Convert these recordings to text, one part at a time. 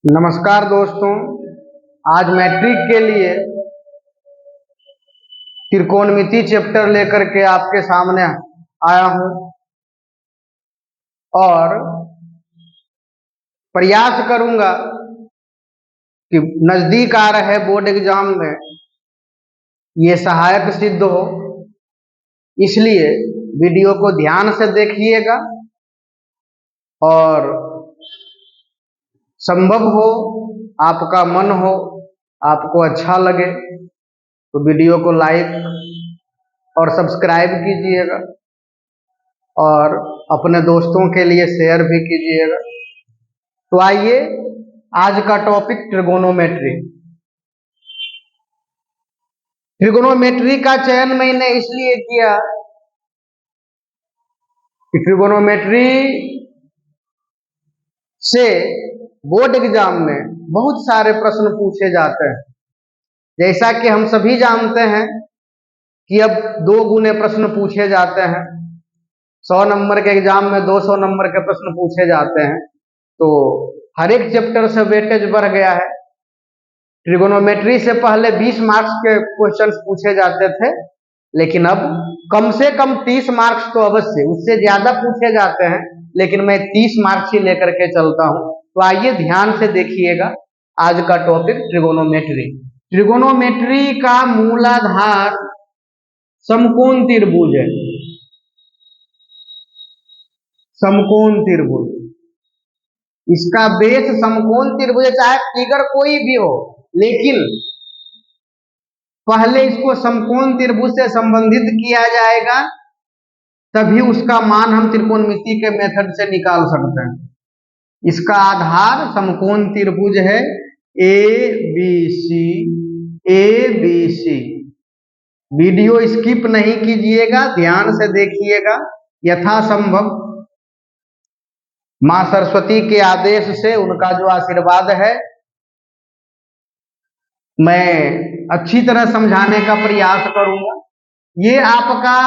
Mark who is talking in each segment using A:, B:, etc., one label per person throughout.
A: नमस्कार दोस्तों, आज मैट्रिक के लिए त्रिकोणमिति चैप्टर लेकर के आपके सामने आया हूं और प्रयास करूंगा कि नजदीक आ रहे बोर्ड एग्जाम में ये सहायक सिद्ध हो। इसलिए वीडियो को ध्यान से देखिएगा और संभव हो, आपका मन हो, आपको अच्छा लगे तो वीडियो को लाइक और सब्सक्राइब कीजिएगा और अपने दोस्तों के लिए शेयर भी कीजिएगा। तो आइए, आज का टॉपिक ट्रिगोनोमेट्री। ट्रिगोनोमेट्री का चयन मैंने इसलिए किया कि ट्रिगोनोमेट्री से बोर्ड एग्जाम में बहुत सारे प्रश्न पूछे जाते हैं। जैसा कि हम सभी जानते हैं कि अब 2 गुने प्रश्न पूछे जाते हैं। 100 नंबर के एग्जाम में 200 नंबर के प्रश्न पूछे जाते हैं, तो हर एक चैप्टर से वेटेज बढ़ गया है। ट्रिगोनोमेट्री से पहले 20 मार्क्स के क्वेश्चंस पूछे जाते थे, लेकिन अब कम से कम 30 मार्क्स तो अवश्य, उससे ज्यादा पूछे जाते हैं, लेकिन मैं 30 मार्क्स ही लेकर के चलता हूं। तो आइए ध्यान से देखिएगा आज का टॉपिक ट्रिगोनोमेट्री। ट्रिगोनोमेट्री का मूलाधार समकोण त्रिभुज है। समकोण त्रिभुज, इसका बेस समकोण त्रिभुज, चाहे फिगर कोई भी हो, लेकिन पहले इसको समकोण त्रिभुज से संबंधित किया जाएगा, तभी उसका मान हम त्रिकोणमिति के मेथड से निकाल सकते हैं। इसका आधार समकोण त्रिभुज है A B C. Video skip नहीं कीजिएगा, ध्यान से देखिएगा। यथासंभव मां सरस्वती के आदेश से, उनका जो आशीर्वाद है, मैं अच्छी तरह समझाने का प्रयास करूंगा। ये आपका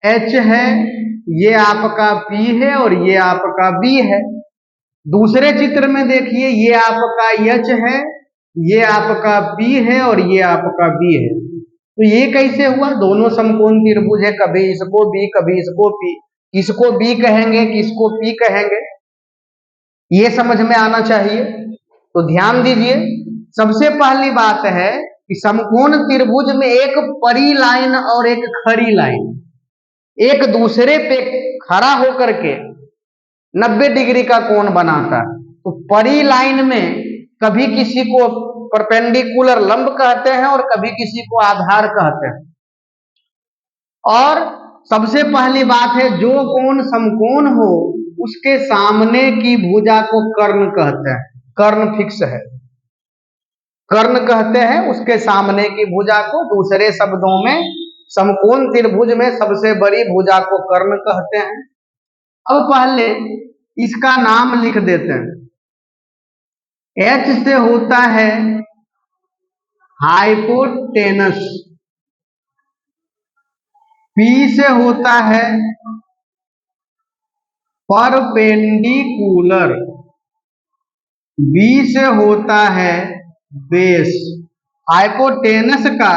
A: H है, ये आपका P है और ये आपका B है। दूसरे चित्र में देखिए, ये आपका H है, ये आपका P है और ये आपका B है। तो ये कैसे हुआ? दोनों समकोण त्रिभुज है, कभी इसको B कभी इसको P। किसको B कहेंगे, किसको P कहेंगे, ये समझ में आना चाहिए। तो ध्यान दीजिए, सबसे पहली बात है कि समकोण त्रिभुज में एक परी लाइन और एक खड़ी लाइन एक दूसरे पे खड़ा होकर के 90 डिग्री का कोण बनाता है। तो परी लाइन में कभी किसी को परपेंडिकुलर लंब कहते हैं और कभी किसी को आधार कहते हैं। और सबसे पहली बात है, जो कोण समकोण हो उसके सामने की भुजा को कर्ण कहते हैं। कर्ण फिक्स है, कर्ण कहते हैं उसके सामने की भुजा को। दूसरे शब्दों में समकोण त्रिभुज में सबसे बड़ी भुजा को कर्ण कहते हैं। अब पहले इसका नाम लिख देते हैं। H से होता है हाइपोटेनस, P से होता है परपेंडिकुलर, B से होता है बेस। हाइपोटेनस का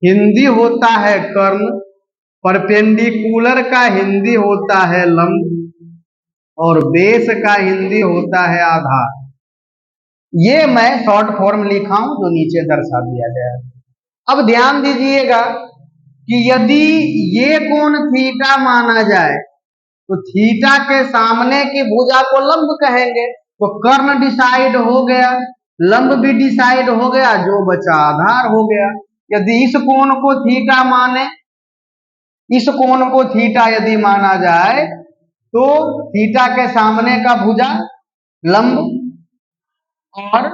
A: हिंदी होता है कर्ण, परपेंडिकुलर का हिंदी होता है लंब और बेस का हिंदी होता है आधार। ये मैं शॉर्ट फॉर्म लिखा हूं जो नीचे दर्शा दिया गया है। अब ध्यान दीजिएगा कि यदि ये कोण थीटा माना जाए तो थीटा के सामने की भुजा को लंब कहेंगे। तो कर्ण डिसाइड हो गया, लंब भी डिसाइड हो गया, जो बचा आधार हो गया। यदि इस कोण को थीटा माने, इस कोण को थीटा यदि माना जाए तो थीटा के सामने का भुजा लंब और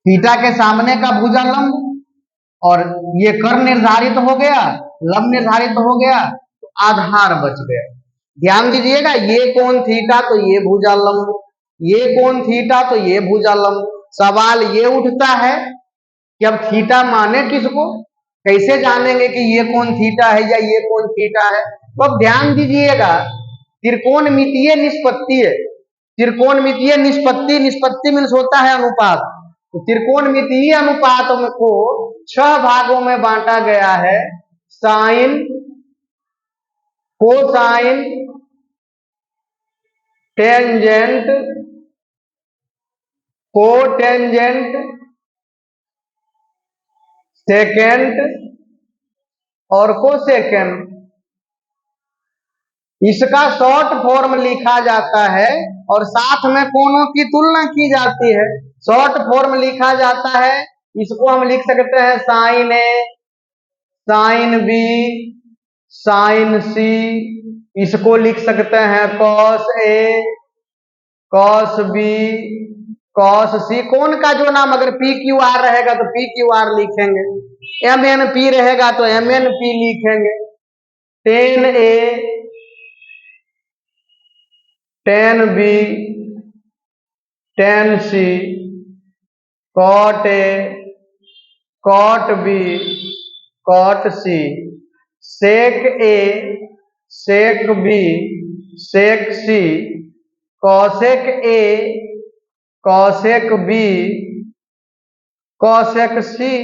A: थीटा के सामने का भुजा लंब, और ये कर्ण निर्धारित हो गया, लंब निर्धारित हो गया, तो आधार बच गया। ध्यान दीजिएगा, ये कोण थीटा तो ये भुजा लंब, ये कोण थीटा तो ये भुजा लंब। सवाल ये उठता है कि अब थीटा माने किसको, कैसे जानेंगे कि ये कोण थीटा है या ये कोण थीटा है? तो अब ध्यान दीजिएगा, त्रिकोणमितीय निष्पत्ति है। त्रिकोणमितीय निष्पत्ति, निष्पत्ति मीन्स होता है अनुपात, तो त्रिकोणमितीय अनुपात को 6 भागों में बांटा गया है। Sine, cosine, tangent, cotangent, secant और कोसेकेंड। इसका शॉर्ट फॉर्म लिखा जाता है और साथ में कोणों की तुलना की जाती है। शॉर्ट फॉर्म लिखा जाता है, इसको हम लिख सकते हैं साइन ए, साइन बी, साइन सी, इसको लिख सकते हैं cos A, cos B, cos सी। कोण का जो नाम अगर पी क्यू आर रहेगा तो पी क्यू आर लिखेंगे, एम एन पी रहेगा तो एम एन पी लिखेंगे। Tan A, tan B, tan C, cot A, cot B, cot C, sec A, sec B, sec C, cosec A, cosec B, cosec C.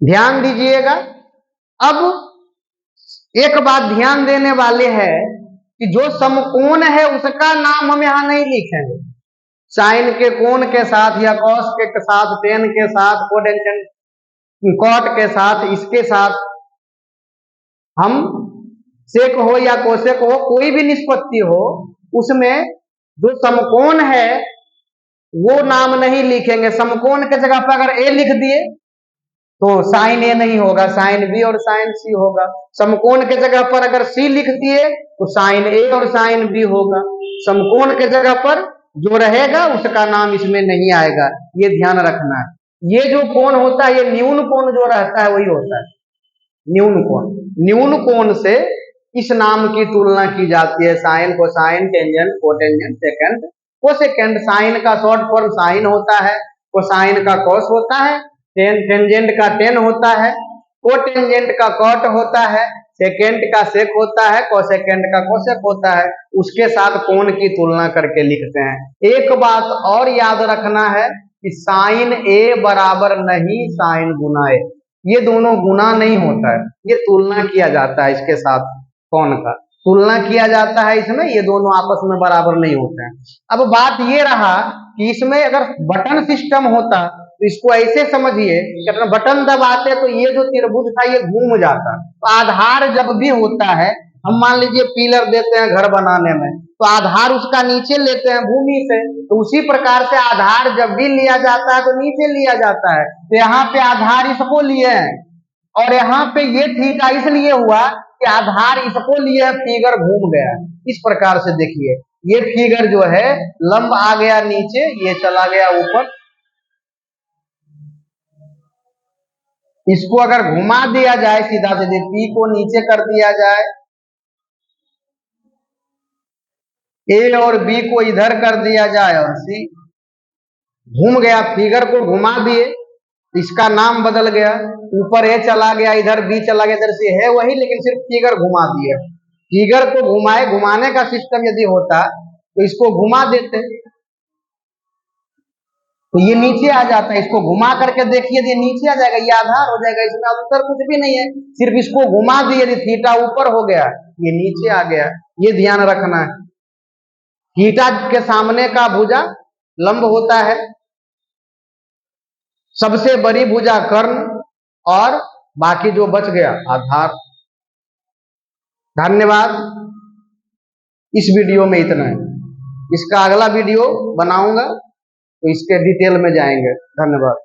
A: ध्यान दीजिएगा। अब एक बात ध्यान देने वाले हैं कि जो समकोण है उसका नाम हम यहां नहीं लिखेंगे। साइन के कोण के साथ या कॉस के साथ, टेन के साथ, कोटेंजेंट, कॉट के साथ, इसके साथ हम सेक हो या कोसेक हो, कोई भी निष्पत्ति हो, उसमें जो समकोण है वो नाम नहीं लिखेंगे। समकोण के जगह पर अगर ए लिख दिए तो साइन ए नहीं होगा, साइन बी और साइन सी होगा। समकोण के जगह पर अगर सी लिख दिए तो साइन ए और साइन बी होगा। समकोण के जगह पर जो रहेगा उसका नाम इसमें नहीं आएगा, ये ध्यान रखना है। ये जो कोण होता है, ये न्यून कोण जो रहता है वही होता है न्यून कोण। न्यून कोण से इस नाम की तुलना की जाती है। Sine, cosine, tangent, cotangent, secant, cosecant. Sine का शॉर्ट फॉर्म साइन होता है, कोसाइन का कॉस होता है, टेंजेंट का टेन होता है, कोटेंजेंट का कॉट होता है, सेकेंड का सेक होता है, कोसेकेंड का कोसेक होता है। उसके साथ कोण की तुलना करके लिखते हैं। एक बात और याद रखना है कि साइन ए बराबर नहीं साइन गुना ए, ये दोनों गुना नहीं होता है, ये तुलना किया जाता है। इसके साथ कोण का तुलना किया जाता है, इसमें ये दोनों आपस में बराबर नहीं होते हैं। अब बात ये रहा कि इसमें अगर बटन सिस्टम होता तो इसको ऐसे समझिए कि बटन दबाते तो ये जो त्रिभुज था ये घूम जाता। तो आधार जब भी होता है, हम मान लीजिए पिलर देते हैं घर बनाने में, तो आधार उसका नीचे लेते हैं भूमि से, तो उसी प्रकार से आधार जब भी लिया जाता है तो नीचे लिया जाता है। तो यहाँ पे आधार इसको लिए हैं और यहाँ पे ये थीटा इसलिए हुआ कि आधार इसको लिए है, फिगर घूम गया। इस प्रकार से देखिए, ये फिगर जो है लंब आ गया नीचे, ये चला गया ऊपर। इसको अगर घुमा दिया जाए सीधा सीधे, पी को नीचे कर दिया जाए, ए और बी को इधर कर दिया जाए और सी घूम गया। फिगर को घुमा दिए, इसका नाम बदल गया, ऊपर ए चला गया, इधर बी चला गया, इधर सी है वही, लेकिन सिर्फ फिगर घुमा दिए। फिगर को घुमाए, घुमाने का सिस्टम यदि होता तो इसको घुमा देते तो ये नीचे आ जाता है। इसको घुमा करके देखिए, ये नीचे आ जाएगा, ये आधार हो जाएगा, इसमें अंतर कुछ भी नहीं है। सिर्फ इसको घुमा दिए, यदि थीटा ऊपर हो गया, ये नीचे आ गया, ये ध्यान रखना है। थीटा के सामने का भुजा लंब होता है, सबसे बड़ी भुजा कर्ण, और बाकी जो बच गया आधार। धन्यवाद। इस वीडियो में इतना है। इसका अगला वीडियो बनाऊंगा तो इसके डिटेल में जाएंगे। धन्यवाद।